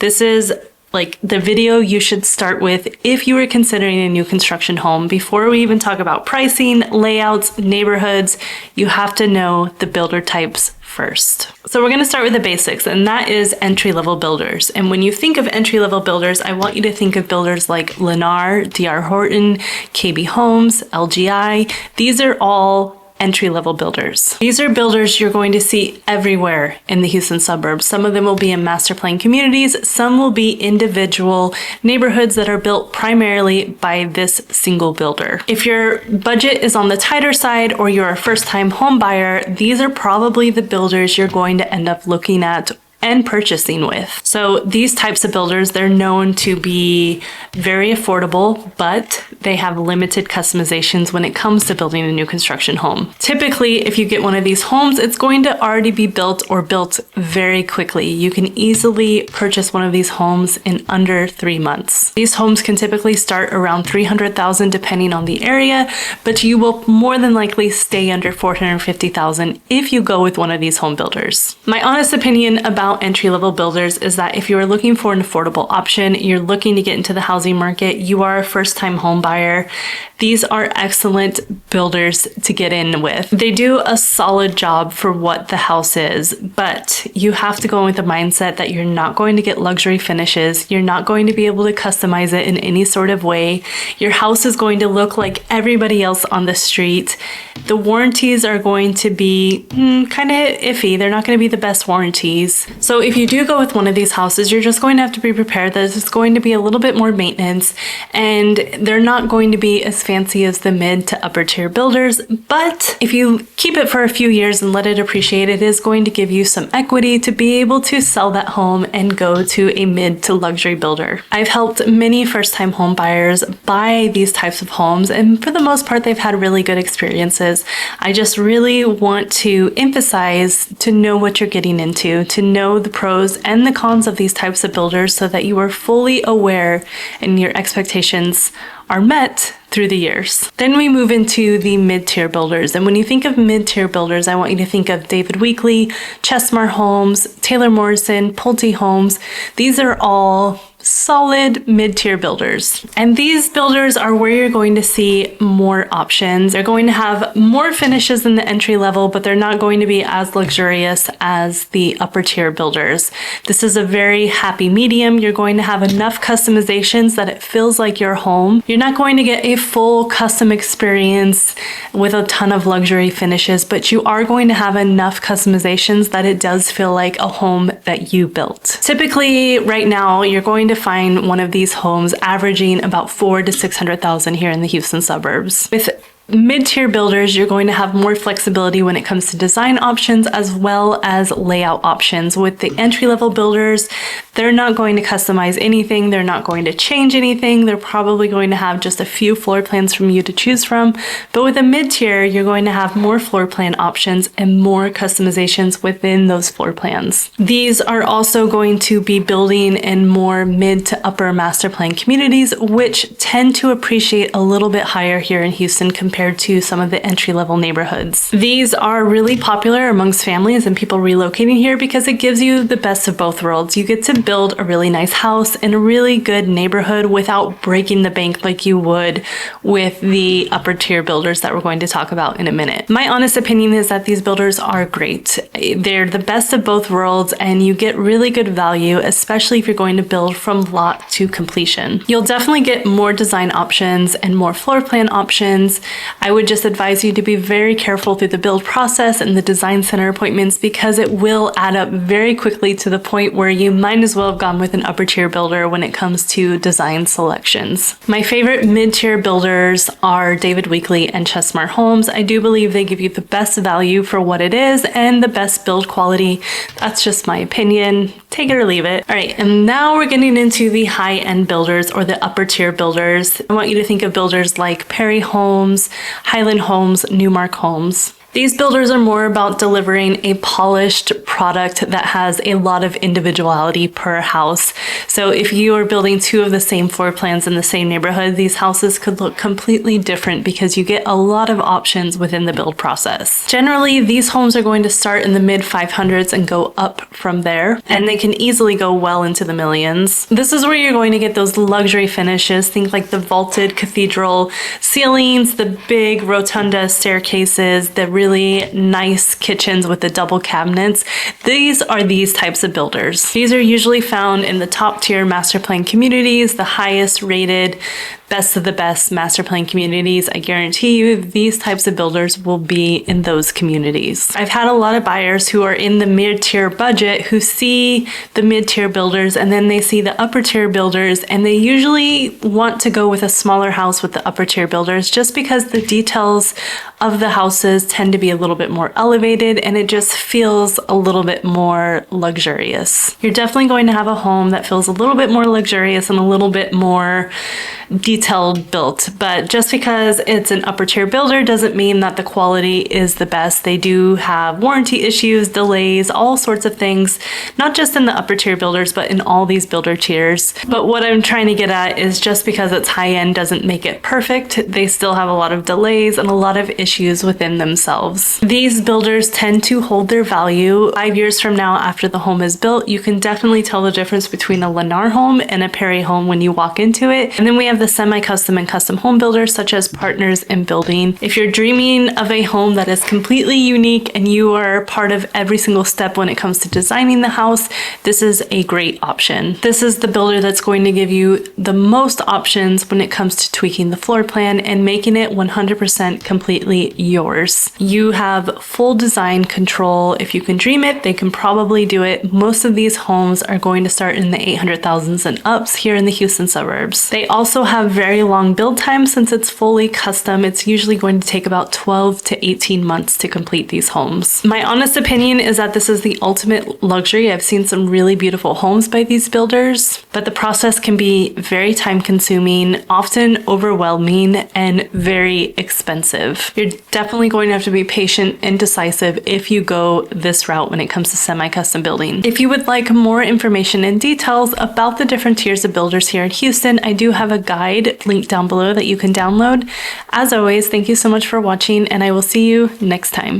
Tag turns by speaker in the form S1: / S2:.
S1: This is like the video you should start with if you are considering a new construction home. Before we even talk about pricing, layouts, neighborhoods, you have to know the builder types first. So we're going to start with the basics, and that is entry-level builders. And when you think of entry-level builders, I want you to think of builders like Lennar, D.R. Horton, KB Homes, LGI. These are all entry-level builders. These are builders you're going to see everywhere in the Houston suburbs. Some of them will be in master plan communities. Some will be individual neighborhoods that are built primarily by this single builder. If your budget is on the tighter side or you're a first-time home buyer, these are probably the builders you're going to end up looking at and purchasing with. So these types of builders, they're known to be very affordable, but they have limited customizations when it comes to building a new construction home. Typically, if you get one of these homes, it's going to already be built or built very quickly. You can easily purchase one of these homes in under 3 months. These homes can typically start around $300,000 depending on the area, but you will more than likely stay under $450,000 if you go with one of these home builders. My honest opinion about entry-level builders is that if you are looking for an affordable option, you're looking to get into the housing market, you are a first-time home buyer, these are excellent builders to get in with. They do a solid job for what the house is, but you have to go with the mindset that you're not going to get luxury finishes. You're not going to be able to customize it in any sort of way. Your house is going to look like everybody else on the street. The warranties are going to be kind of iffy. They're not going to be the best warranties. So if you do go with one of these houses, you're just going to have to be prepared that it's going to be a little bit more maintenance, and they're not going to be as fancy as the mid to upper tier builders. But if you keep it for a few years and let it appreciate, it is going to give you some equity to be able to sell that home and go to a mid to luxury builder. I've helped many first-time home buyers buy these types of homes, and for the most part, they've had really good experiences. I just really want to emphasize to know what you're getting into, to know the pros and the cons of these types of builders so that you are fully aware and your expectations are met through the years. Then we move into the mid-tier builders. And when you think of mid-tier builders, I want you to think of David Weekley, Chesmar Homes, Taylor Morrison, Pulte Homes. These are all solid mid-tier builders. And these builders are where you're going to see more options. They're going to have more finishes than the entry level, but they're not going to be as luxurious as the upper tier builders. This is a very happy medium. You're going to have enough customizations that it feels like your home. You're not going to get a full custom experience with a ton of luxury finishes, but you are going to have enough customizations that it does feel like a home that you built. Typically, right now, you're going to find one of these homes averaging about $400,000 to $600,000 here in the Houston suburbs. With mid-tier builders, you're going to have more flexibility when it comes to design options as well as layout options. With the entry-level builders, they're not going to customize anything. They're not going to change anything. They're probably going to have just a few floor plans from you to choose from. But with a mid-tier, you're going to have more floor plan options and more customizations within those floor plans. These are also going to be building in more mid to upper master plan communities, which tend to appreciate a little bit higher here in Houston compared to some of the entry-level neighborhoods. These are really popular amongst families and people relocating here because it gives you the best of both worlds. You get to build a really nice house in a really good neighborhood without breaking the bank like you would with the upper tier builders that we're going to talk about in a minute. My honest opinion is that these builders are great. They're the best of both worlds, and you get really good value, especially if you're going to build from lot to completion. You'll definitely get more design options and more floor plan options. I would just advise you to be very careful through the build process and the design center appointments because it will add up very quickly to the point where you might as well have gone with an upper tier builder when it comes to design selections. My favorite mid-tier builders are David Weekley and Chesmar Homes. I do believe they give you the best value for what it is and the best build quality. That's just my opinion. Take it or leave it. All right, and now we're getting into the high-end builders or the upper tier builders. I want you to think of builders like Perry Homes, Highland Homes, Newmark Homes. These builders are more about delivering a polished product that has a lot of individuality per house. So if you are building two of the same floor plans in the same neighborhood, these houses could look completely different because you get a lot of options within the build process. Generally, these homes are going to start in the mid 500s and go up from there, and they can easily go well into the millions. This is where you're going to get those luxury finishes. Think like the vaulted cathedral ceilings, the big rotunda staircases, the really nice kitchens with the double cabinets. These are these types of builders. These are usually found in the top tier master plan communities, the highest rated, best of the best master plan communities. I guarantee you these types of builders will be in those communities. I've had a lot of buyers who are in the mid-tier budget who see the mid-tier builders and then they see the upper tier builders, and they usually want to go with a smaller house with the upper tier builders just because the details of the houses tend to be a little bit more elevated and it just feels a little bit more luxurious. You're definitely going to have a home that feels a little bit more luxurious and a little bit more detailed built, but just because it's an upper tier builder doesn't mean that the quality is the best. They do have warranty issues, delays, all sorts of things, not just in the upper tier builders, but in all these builder tiers. But what I'm trying to get at is just because it's high end doesn't make it perfect. They still have a lot of delays and a lot of issues within themselves. These builders tend to hold their value. 5 years from now, after the home is built, you can definitely tell the difference between a Lennar home and a Perry home when you walk into it. And then we have the semi-custom and custom home builders such as Partners in Building. If you're dreaming of a home that is completely unique and you are part of every single step when it comes to designing the house, this is a great option. This is the builder that's going to give you the most options when it comes to tweaking the floor plan and making it 100% completely yours. You have full design control. If you can dream it, they can probably do it. Most of these homes are going to start in the 800,000s and ups here in the Houston suburbs. They also have very long build time. Since it's fully custom, it's usually going to take about 12 to 18 months to complete these homes. My honest opinion is that this is the ultimate luxury. I've seen some really beautiful homes by these builders, but the process can be very time consuming, often overwhelming, and very expensive. You're definitely going to have to be patient and decisive if you go this route when it comes to semi-custom building. If you would like more information and details about the different tiers of builders here in Houston, I do have a guide linked down below that you can download. As always, thank you so much for watching, and I will see you next time.